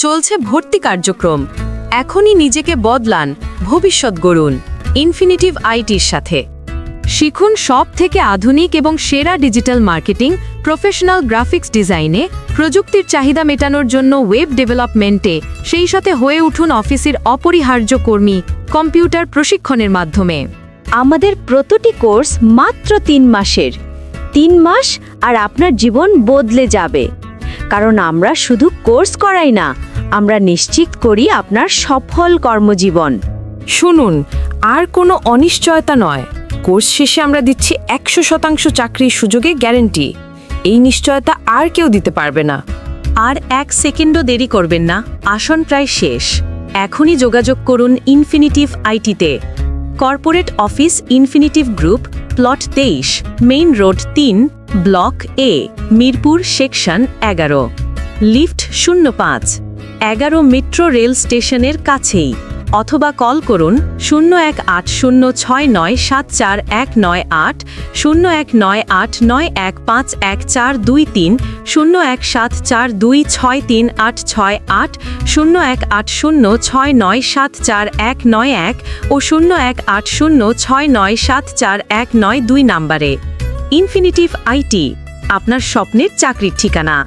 চলছে ভর্তি কার্যক্রম। এখনই নিজেকে বদলান, ভবিষ্যৎ গড়ুন ইনফিনিটিভ আইটির সাথে। শিখুন সব থেকে আধুনিক এবং সেরা ডিজিটাল মার্কেটিং, প্রফেশনাল গ্রাফিক্স ডিজাইনে, প্রযুক্তির চাহিদা মেটানোর জন্য ওয়েব ডেভেলপমেন্টে, সেই সাথে হয়ে উঠুন অফিসের অপরিহার্য কর্মী কম্পিউটার প্রশিক্ষণের মাধ্যমে। আমাদের প্রতিটি কোর্স মাত্র 3 মাসের। 3 মাস আর আপনার জীবন বদলে যাবে। কারণ আমরা শুধু কোর্স করাই না, আমরা নিশ্চিত করি আপনার সফল কর্মজীবন। শুনুন, আর কোনো অনিশ্চয়তা নয়। কোর্স শেষে আমরা দিচ্ছি 100% চাকরির সুযোগে গ্যারান্টি। এই নিশ্চয়তা আর কেউ দিতে পারবে না। আর 1 সেকেন্ডও দেরি করবেন না, আসন প্রায় শেষ। এখনই যোগাযোগ করুন ইনফিনিটিভ আইটিতে। Corporate office Infinitive group, plot 23, main road 3, block A, Mirpur section 11, lift 05, 11 metro rail স্টেশনের কাছেই। অথবা কল করুন 018069741998, 019891515423, 0174263868, 018069741991 ও 018069741992 নম্বরে। ইনফিনিটিভ আইটি, আপনার স্বপ্নের চাকরির ঠিকানা।